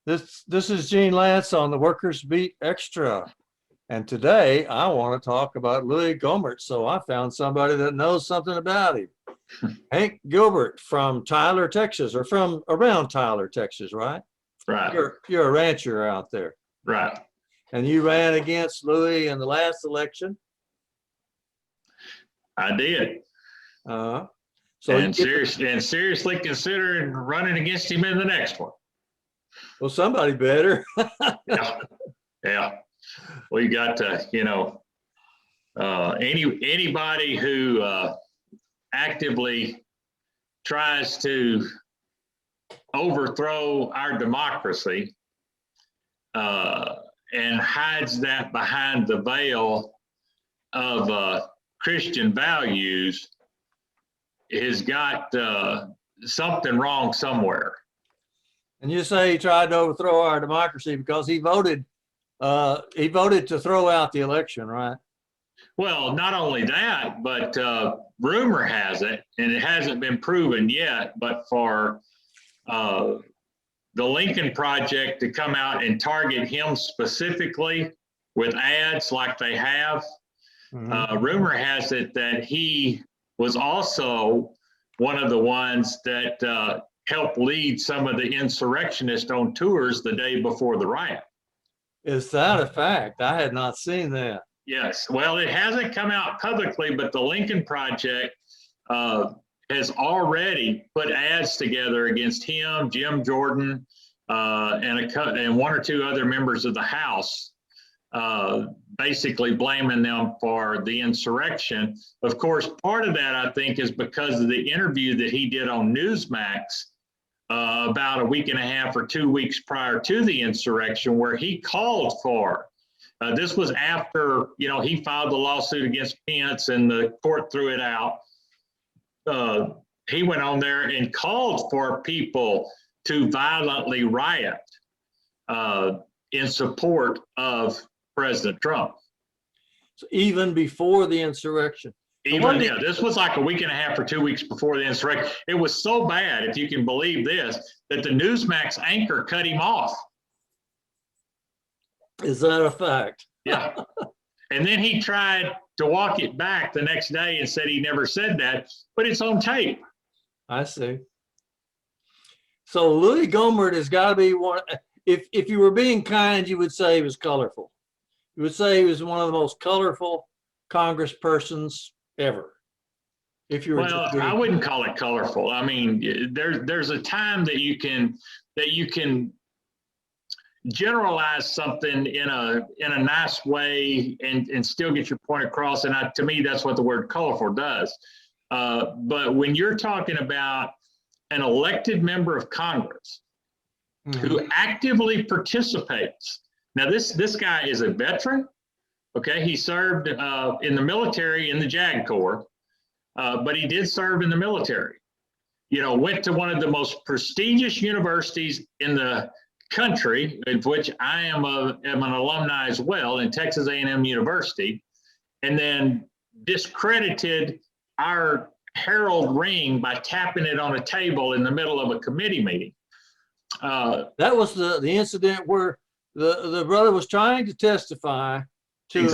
This is Gene Lance on the Workers Beat Extra. And today I want to talk about Louie Gohmert. So I found somebody that knows something about him. Hank Gilbert from Tyler, Texas, or from around Tyler, Texas, right? Right. You're a rancher out there. Right. And you ran against Louie in the last election. I did. So seriously considering running against him in the next one. Well, somebody better. Yeah. We got to, anybody who actively tries to overthrow our democracy and hides that behind the veil of Christian values has got something wrong somewhere. And you say he tried to overthrow our democracy because he voted to throw out the election, right? Well, not only that, but rumor has it, and it hasn't been proven yet, but for the Lincoln Project to come out and target him specifically with ads like they have, rumor has it that he was also one of the ones that helped lead some of the insurrectionists on tours the day before the riot. Is that a fact? I had not seen that. Yes. Well, it hasn't come out publicly, but the Lincoln Project has already put ads together against him, Jim Jordan, and one or two other members of the House, basically blaming them for the insurrection. Of course, part of that, I think, is because of the interview that he did on Newsmax about a week and a half or 2 weeks prior to the insurrection, where he called for, this was after, he filed the lawsuit against Pence and the court threw it out. He went on there and called for people to violently riot in support of President Trump. So even before the insurrection. This was like a week and a half or 2 weeks before the insurrection. It was so bad, if you can believe this, that the Newsmax anchor cut him off. Is that a fact? Yeah. And then he tried to walk it back the next day and said he never said that, but it's on tape. I see. So Louie Gohmert has got to be one. If you were being kind, you would say he was colorful. You would say he was one of the most colorful congresspersons ever. If you were, well, I wouldn't call it colorful. I mean, there's a time that you can generalize something in a nice way and still get your point across. And to me, that's what the word colorful does. But when you're talking about an elected member of Congress who actively participates, now this guy is a veteran. Okay, he served in the military in the JAG Corps, but he did serve in the military. Went to one of the most prestigious universities in the country, of which I am an alumni as well, in Texas A&M University, and then discredited our herald ring by tapping it on a table in the middle of a committee meeting. That was the incident where the brother was trying to testify to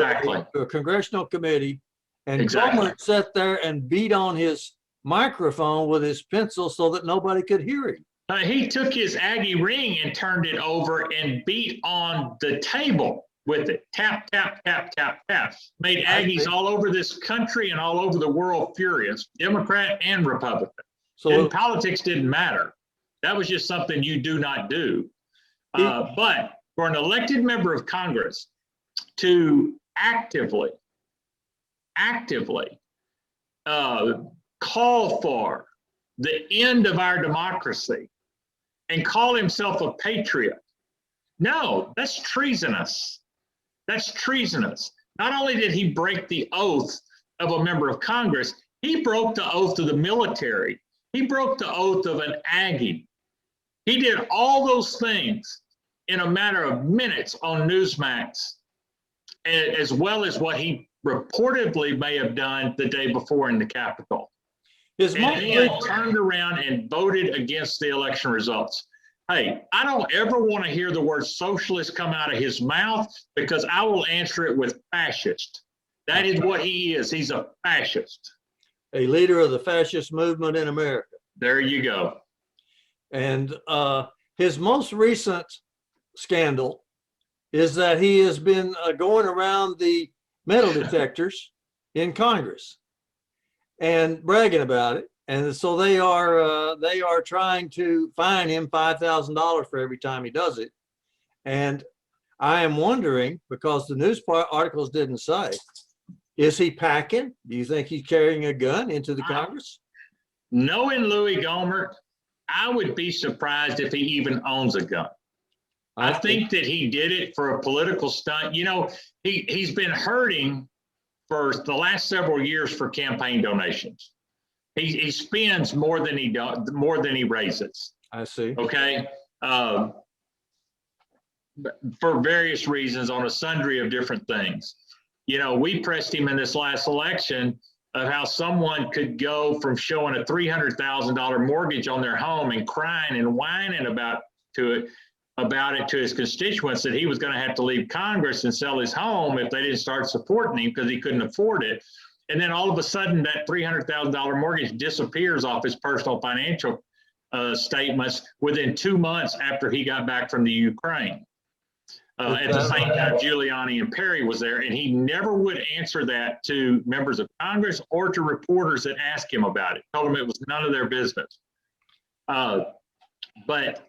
a congressional committee, and Gohmert sat there and beat on his microphone with his pencil so that nobody could hear him. He took his Aggie ring and turned it over and beat on the table with it. Tap, tap, tap, tap, tap. Made Aggies all over this country and all over the world furious, Democrat and Republican. So politics didn't matter. That was just something you do not do. But for an elected member of Congress to actively call for the end of our democracy and call himself a patriot, no, that's treasonous. That's treasonous. Not only did he break the oath of a member of Congress, he broke the oath of the military. He broke the oath of an Aggie. He did all those things in a matter of minutes on Newsmax, as well as what he reportedly may have done the day before in the Capitol. And he turned around and voted against the election results. Hey, I don't ever want to hear the word socialist come out of his mouth, because I will answer it with fascist. That is what he is. He's a fascist. A leader of the fascist movement in America. There you go. And his most recent scandal is that he has been going around the metal detectors in Congress and bragging about it. And so they are trying to fine him $5,000 for every time he does it. And I am wondering, because the news articles didn't say, is he packing? Do you think he's carrying a gun into the Congress? Knowing Louie Gohmert, I would be surprised if he even owns a gun. I think that he did it for a political stunt. You know, he's been hurting for the last several years for campaign donations. He spends more than he raises. I see. Okay. For various reasons, on a sundry of different things. You know, we pressed him in this last election of how someone could go from showing a $300,000 mortgage on their home and crying and whining about it to his constituents, that he was going to have to leave Congress and sell his home if they didn't start supporting him because he couldn't afford it. And then all of a sudden that $300,000 mortgage disappears off his personal financial statements within 2 months after he got back from the Ukraine. At the same time, Giuliani and Perry was there, and he never would answer that to members of Congress or to reporters that asked him about it. Told them it was none of their business. But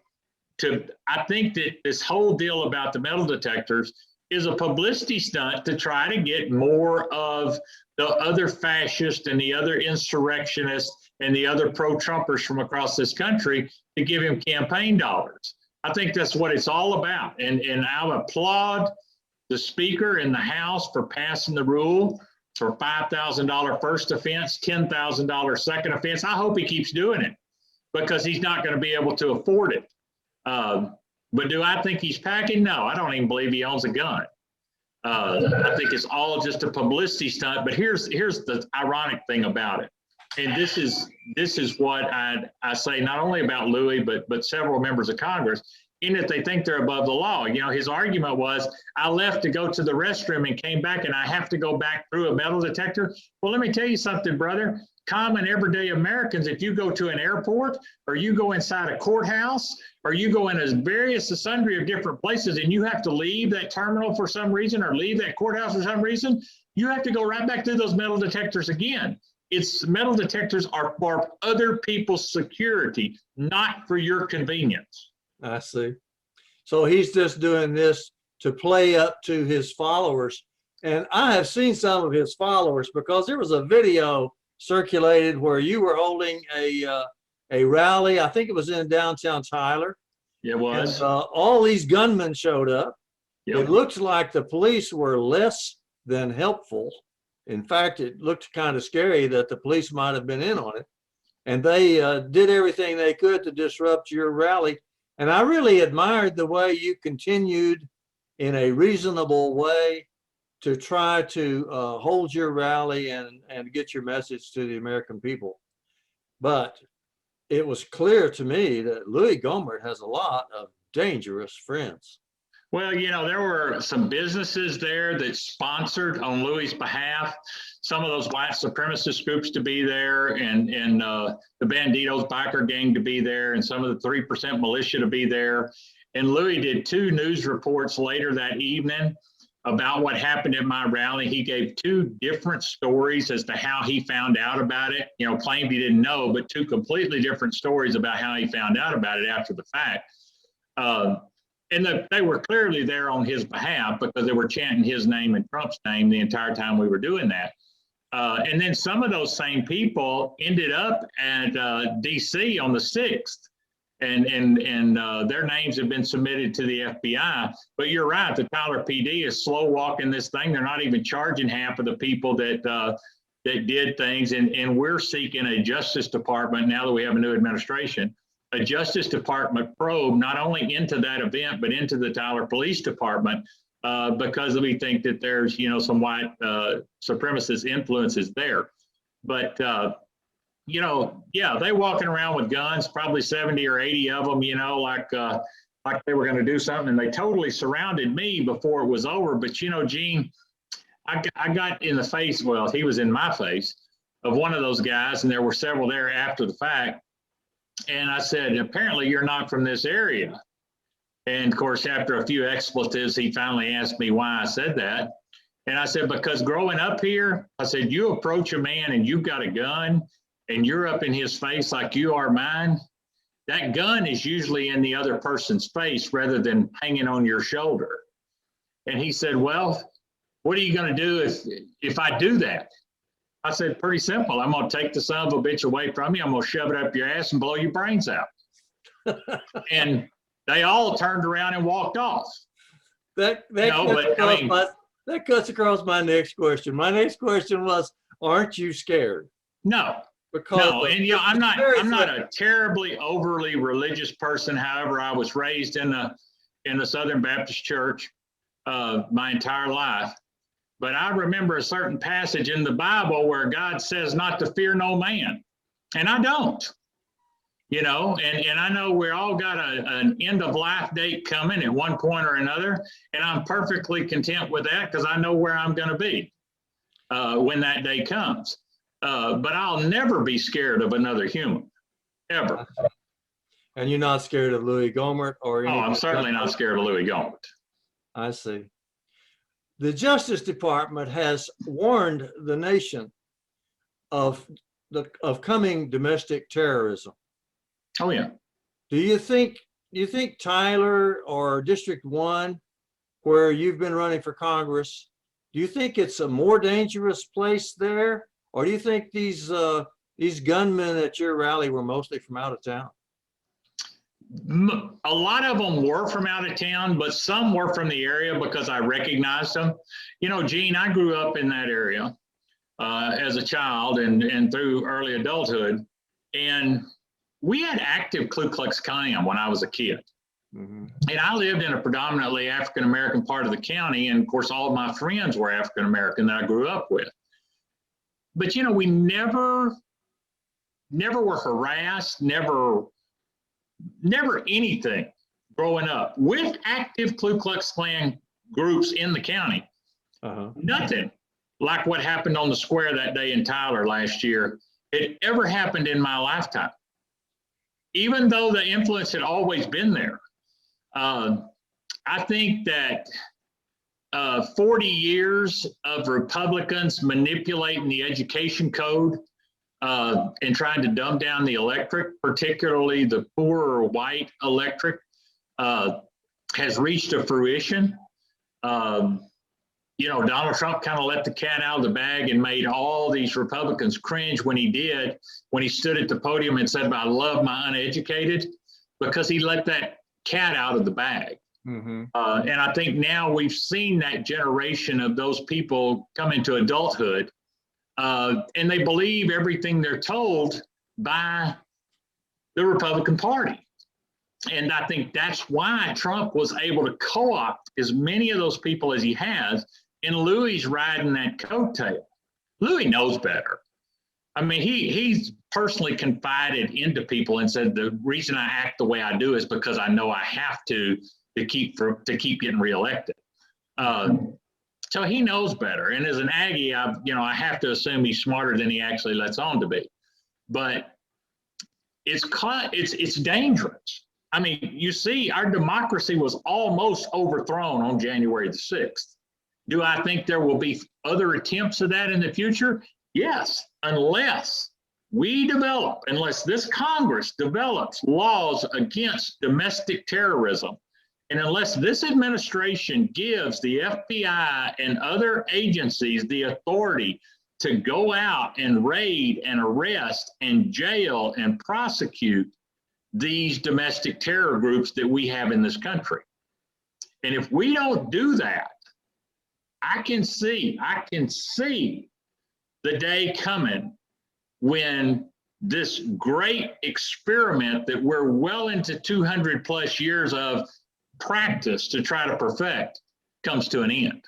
I think that this whole deal about the metal detectors is a publicity stunt to try to get more of the other fascists and the other insurrectionists and the other pro-Trumpers from across this country to give him campaign dollars. I think that's what it's all about. And I applaud the Speaker in the House for passing the rule for $5,000 first offense, $10,000 second offense. I hope he keeps doing it, because he's not going to be able to afford it. But do I think he's packing? No, I don't even believe he owns a gun. I think it's all just a publicity stunt. But here's the ironic thing about it. And this is what I say not only about Louie, but several members of Congress, in that they think they're above the law. You know, his argument was, I left to go to the restroom and came back, and I have to go back through a metal detector. Well, let me tell you something, brother. Common everyday Americans, if you go to an airport, or you go inside a courthouse, or you go in a sundry of different places, and you have to leave that terminal for some reason, or leave that courthouse for some reason, you have to go right back through those metal detectors again. Metal detectors are for other people's security, not for your convenience. I see. So he's just doing this to play up to his followers. And I have seen some of his followers, because there was a video circulated where you were holding a rally. I think it was in downtown Tyler. It was. And, all these gunmen showed up. Yep. It looks like the police were less than helpful. In fact, it looked kind of scary that the police might have been in on it. And they did everything they could to disrupt your rally. And I really admired the way you continued in a reasonable way to try to hold your rally and get your message to the American people. But it was clear to me that Louie Gohmert has a lot of dangerous friends. Well, you know, there were some businesses there that sponsored on Louie's behalf some of those white supremacist groups to be there, and the Banditos biker gang to be there, and some of the 3% militia to be there. And Louie did 2 news reports later that evening about what happened at my rally. He gave 2 different stories as to how he found out about it. You know, claimed he didn't know, but 2 completely different stories about how he found out about it after the fact. And they were clearly there on his behalf, because they were chanting his name and Trump's name the entire time we were doing that. And then some of those same people ended up at DC on the 6th, and their names have been submitted to the FBI. But you're right, the Tyler PD is slow walking this thing. They're not even charging half of the people that did things. And we're seeking a Justice Department, now that we have a new administration, a Justice Department probe, not only into that event, but into the Tyler Police Department, because we think that there's, you know, some white supremacist influences there. But yeah, they walking around with guns, probably 70 or 80 of them, like they were going to do something, and they totally surrounded me before it was over. But, Gene, I got in the face, well, he was in my face, of one of those guys, and there were several there after the fact. And I said, apparently you're not from this area. And of course, after a few expletives, he finally asked me why I said that. And I said, because growing up here, I said, you approach a man and you've got a gun and you're up in his face like you are mine. That gun is usually in the other person's face rather than hanging on your shoulder. And he said, well, what are you going to do if I do that? I said, pretty simple. I'm going to take the son of a bitch away from you. I'm going to shove it up your ass and blow your brains out. And they all turned around and walked off. That cuts across my next question. My next question was, aren't you scared? No. Because and I'm not a terribly overly religious person. However, I was raised in the Southern Baptist Church my entire life. But I remember a certain passage in the Bible where God says not to fear no man. And I don't, and I know we all got an end of life date coming at one point or another. And I'm perfectly content with that because I know where I'm going to be when that day comes. But I'll never be scared of another human, ever. And you're not scared of Louie Gohmert or anything? Oh, I'm certainly not scared of Louie Gohmert. I see. The Justice Department has warned the nation of coming domestic terrorism. Oh yeah. Do you think Tyler or District 1, where you've been running for Congress, do you think it's a more dangerous place there, or do you think these gunmen at your rally were mostly from out of town? A lot of them were from out of town, but some were from the area because I recognized them. Gene, I grew up in that area as a child and through early adulthood. And we had active Ku Klux Klan when I was a kid. Mm-hmm. And I lived in a predominantly African-American part of the county. And of course, all of my friends were African-American that I grew up with. But, we never were harassed, never anything growing up with active Ku Klux Klan groups in the county. Nothing like what happened on the square that day in Tyler last year had ever happened in my lifetime, even though the influence had always been there. I think that 40 years of Republicans manipulating the education code and trying to dumb down the electorate, particularly the poorer white electorate, has reached a fruition. Donald Trump kind of let the cat out of the bag and made all these Republicans cringe when he stood at the podium and said, I love my uneducated, because he let that cat out of the bag. Mm-hmm. And I think now we've seen that generation of those people come into adulthood. And they believe everything they're told by the Republican Party. And I think that's why Trump was able to co-opt as many of those people as he has. And Louie's riding that coattail. Louie knows better. I mean, he's personally confided into people and said, the reason I act the way I do is because I know I have to keep getting reelected. So he knows better. And as an Aggie, I have to assume he's smarter than he actually lets on to be. But it's dangerous. I mean, you see, our democracy was almost overthrown on January the 6th. Do I think there will be other attempts of that in the future? Yes, unless this Congress develops laws against domestic terrorism. And unless this administration gives the FBI and other agencies the authority to go out and raid and arrest and jail and prosecute these domestic terror groups that we have in this country. And if we don't do that, I can see the day coming when this great experiment that we're well into 200 plus years of practice to try to perfect comes to an end.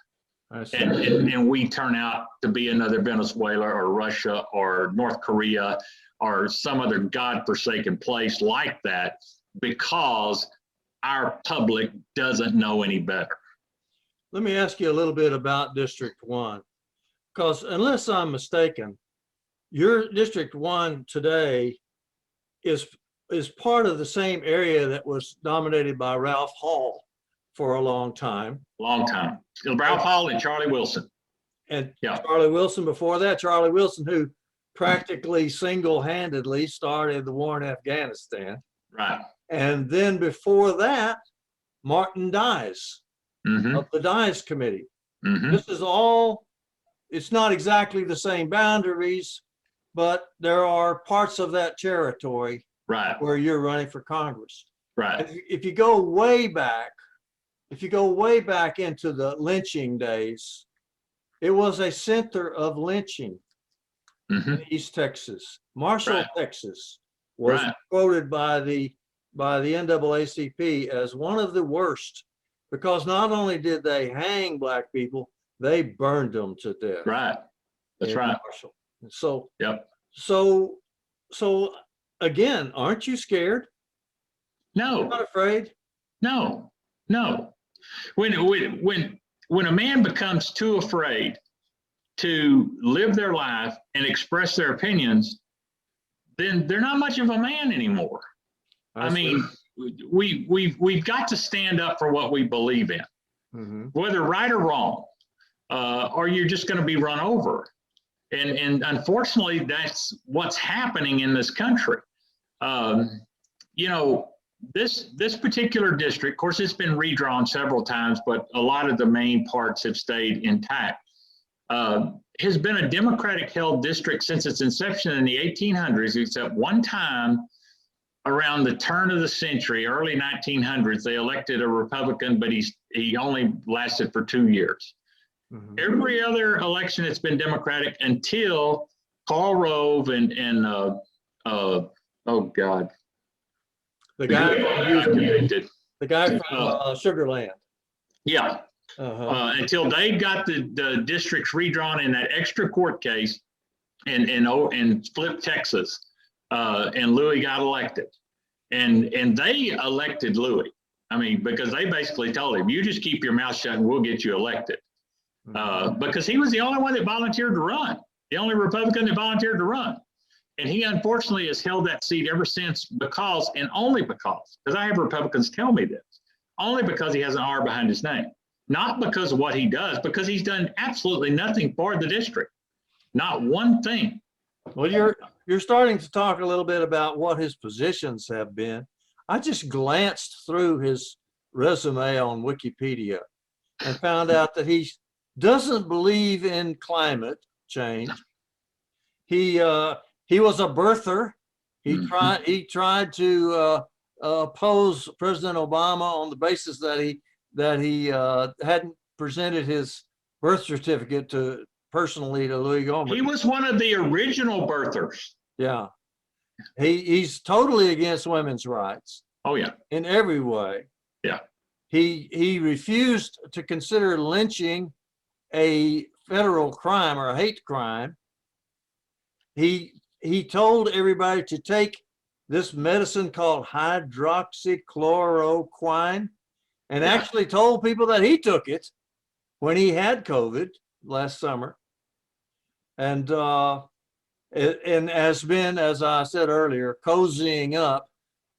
I see. And we turn out to be another Venezuela or Russia or North Korea or some other godforsaken place like that, because our public doesn't know any better. Let me ask you a little bit about District 1, because unless I'm mistaken, your District 1 today is part of the same area that was dominated by Ralph Hall for a long time. Long time. Ralph Hall and Charlie Wilson. And yeah. Charlie Wilson before that, Charlie Wilson, who practically single-handedly started the war in Afghanistan. Right. And then before that, Martin Dies of the Dies Committee. This is all, it's not exactly the same boundaries, but there are parts of that territory where you're running for Congress. Right. If you go way back, into the lynching days, it was a center of lynching in East Texas. Marshall, Texas was quoted by the NAACP as one of the worst, because not only did they hang Black people, they burned them to death. Right. That's right. Marshall. So, yep. So again, aren't you scared? No. You're not afraid? No. When a man becomes too afraid to live their life and express their opinions, then they're not much of a man anymore. I mean, we've got to stand up for what we believe in, whether right or wrong, or you're just going to be run over. And unfortunately, that's what's happening in this country. You know, this particular district, of course, it's been redrawn several times, but a lot of the main parts have stayed intact. Has been a Democratic-held district since its inception in the 1800s, except one time around the turn of the century, early 1900s, they elected a Republican, but he only lasted for 2 years. Every other election, it's been Democratic until Karl Rove and oh God, the guy from Sugar Land. Yeah. Until they got the districts redrawn in that extra court case and flipped Texas, and Louie got elected, and they elected Louie. I mean, because they basically told him, you just keep your mouth shut and we'll get you elected. Because he was the only one that volunteered to run, the only Republican that volunteered to run. And he unfortunately has held that seat ever since, because, and only because I have Republicans tell me this, only because he has an R behind his name. Not because of what he does, because he's done absolutely nothing for the district. Not one thing. Well, you're starting to talk a little bit about what his positions have been. I just glanced through his resume on Wikipedia and found out that he doesn't believe in climate change. He was a birther. He tried to oppose President Obama on the basis that he hadn't presented his birth certificate personally to Louie Gohmert. He was one of the original birthers. Yeah. He's totally against women's rights. Oh yeah. In every way. Yeah. He refused to consider lynching a federal crime or a hate crime. He told everybody to take this medicine called hydroxychloroquine, and actually told people that he took it when he had COVID last summer. And has been, as I said earlier, cozying up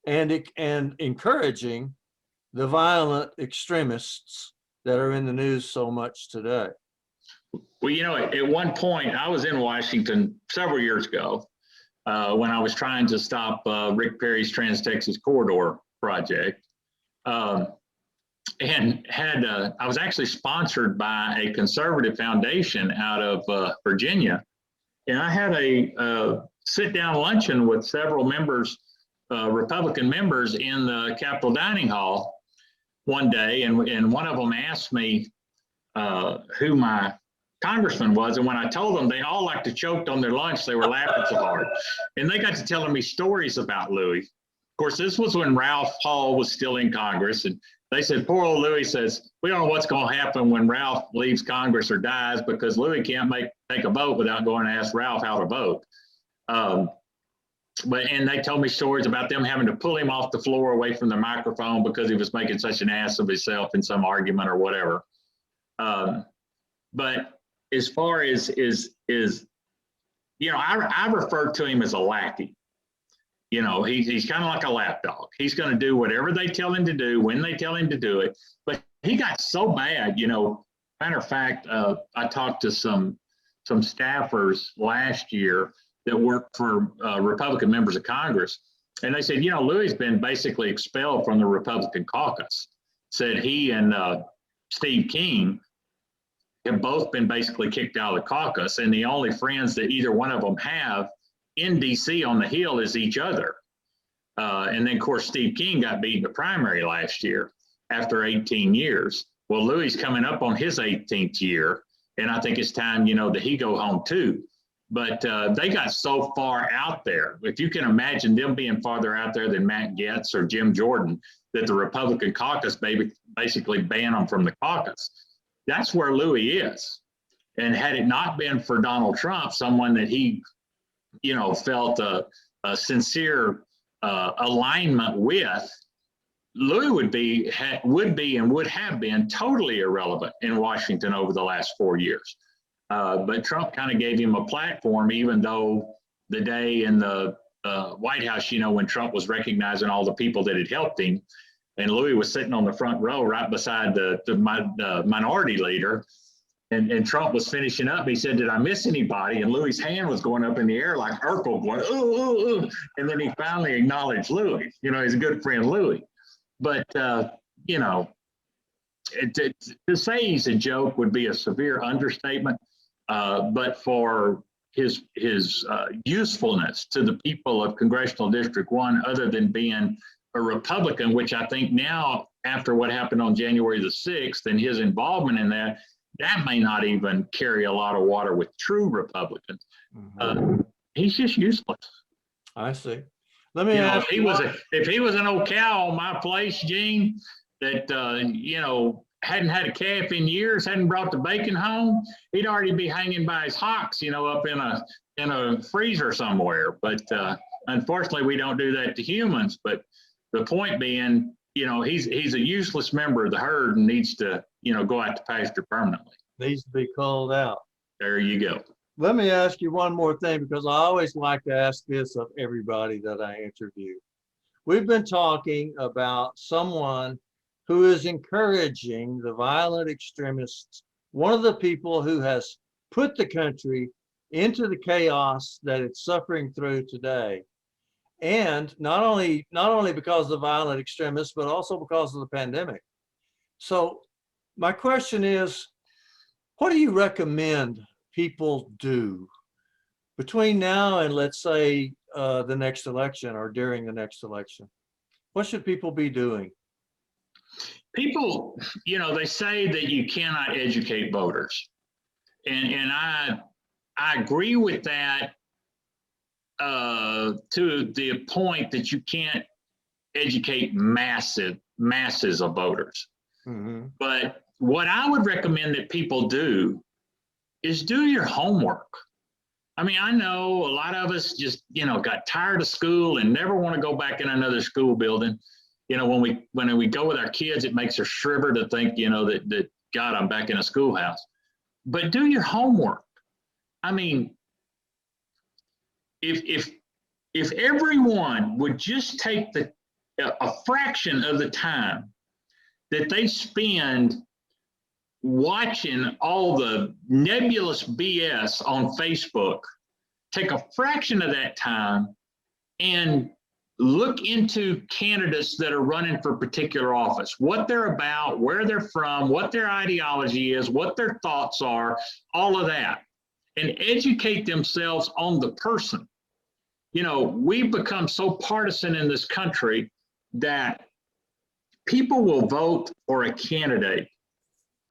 and encouraging the violent extremists that are in the news so much today. Well, you know, at one point, I was in Washington several years ago when I was trying to stop Rick Perry's Trans-Texas Corridor project. And I was actually sponsored by a conservative foundation out of Virginia. And I had a sit-down luncheon with several members, Republican members, in the Capitol Dining Hall one day. And one of them asked me who my congressman was. And when I told them, they all like to choked on their lunch. They were laughing so hard. And they got to telling me stories about Louie. Of course, this was when Ralph Hall was still in Congress. And they said, poor old Louie says, we don't know what's going to happen when Ralph leaves Congress or dies, because Louie can't take a vote without going to ask Ralph how to vote. And they told me stories about them having to pull him off the floor away from the microphone because he was making such an ass of himself in some argument or whatever. But as far as I refer to him as a lackey. He's kind of like a lapdog. He's going to do whatever they tell him to do when they tell him to do it. But he got so bad, matter of fact, I talked to some staffers last year that worked for Republican members of Congress. And they said, Louie's been basically expelled from the Republican caucus. Said he and Steve King have both been basically kicked out of the caucus. And the only friends that either one of them have in DC on the Hill is each other. And then, of course, Steve King got beat in the primary last year after 18 years. Well, Louie's coming up on his 18th year. And I think it's time, that he go home too. But they got so far out there. If you can imagine them being farther out there than Matt Gaetz or Jim Jordan, that the Republican caucus basically banned them from the caucus. That's where Louie is. And had it not been for Donald Trump, someone that he, felt a sincere alignment with, Louie would have been totally irrelevant in Washington over the last 4 years. But Trump kind of gave him a platform, even though the day in the White House, when Trump was recognizing all the people that had helped him, and Louie was sitting on the front row right beside the minority leader, and Trump was finishing up. He said, "Did I miss anybody?" And Louie's hand was going up in the air like Urkel, going, "Ooh, ooh, ooh." And then he finally acknowledged Louie. He's a good friend, Louie. But, to say he's a joke would be a severe understatement. But for his usefulness to the people of Congressional District 1, other than being a Republican, which I think now, after what happened on January the 6th and his involvement in that may not even carry a lot of water with true Republicans. He's just useless. I see. Let me ask if he was an old cow on my place, Gene, that hadn't had a calf in years, hadn't brought the bacon home, he'd already be hanging by his hocks, up in a freezer somewhere. But unfortunately, we don't do that to humans. But the point being, he's a useless member of the herd and needs to, go out to pasture permanently. Needs to be called out. There you go. Let me ask you one more thing, because I always like to ask this of everybody that I interview. We've been talking about someone who is encouraging the violent extremists, one of the people who has put the country into the chaos that it's suffering through today. And not only because of the violent extremists, but also because of the pandemic. So my question is, what do you recommend people do between now and, let's say, the next election or during the next election? What should people be doing? People, they say that you cannot educate voters. And I agree with that to the point that you can't educate masses of voters. Mm-hmm. But what I would recommend that people do is do your homework. I mean, I know a lot of us just, got tired of school and never want to go back in another school building. When we go with our kids, it makes us shiver to think, that God, I'm back in a schoolhouse. But do your homework. I mean, if everyone would just take a fraction of the time that they spend watching all the nebulous BS on Facebook, take a fraction of that time and look into candidates that are running for particular office, what they're about, where they're from, what their ideology is, what their thoughts are, all of that, and educate themselves on the person. We've become so partisan in this country that people will vote for a candidate.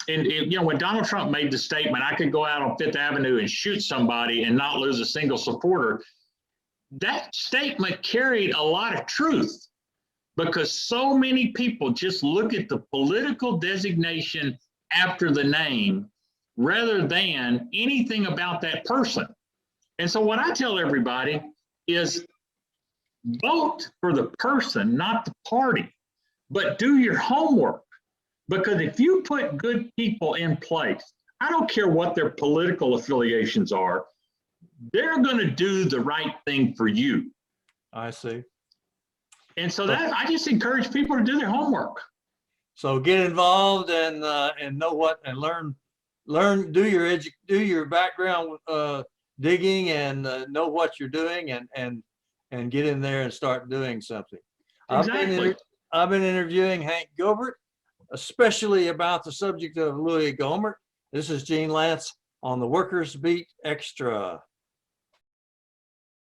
And when Donald Trump made the statement, I could go out on Fifth Avenue and shoot somebody and not lose a single supporter, that statement carried a lot of truth. because so many people just look at the political designation after the name rather than anything about that person. And so what I tell everybody is vote for the person, not the party, but do your homework. Because if you put good people in place, I don't care what their political affiliations are, they're going to do the right thing for you. I see. And so that I just encourage people to do their homework. So get involved and know what and learn, do your background digging and know what you're doing and get in there and start doing something. Exactly. I've been interviewing Hank Gilbert, especially about the subject of Louie Gohmert. This is Gene Lance on the Workers Beat Extra.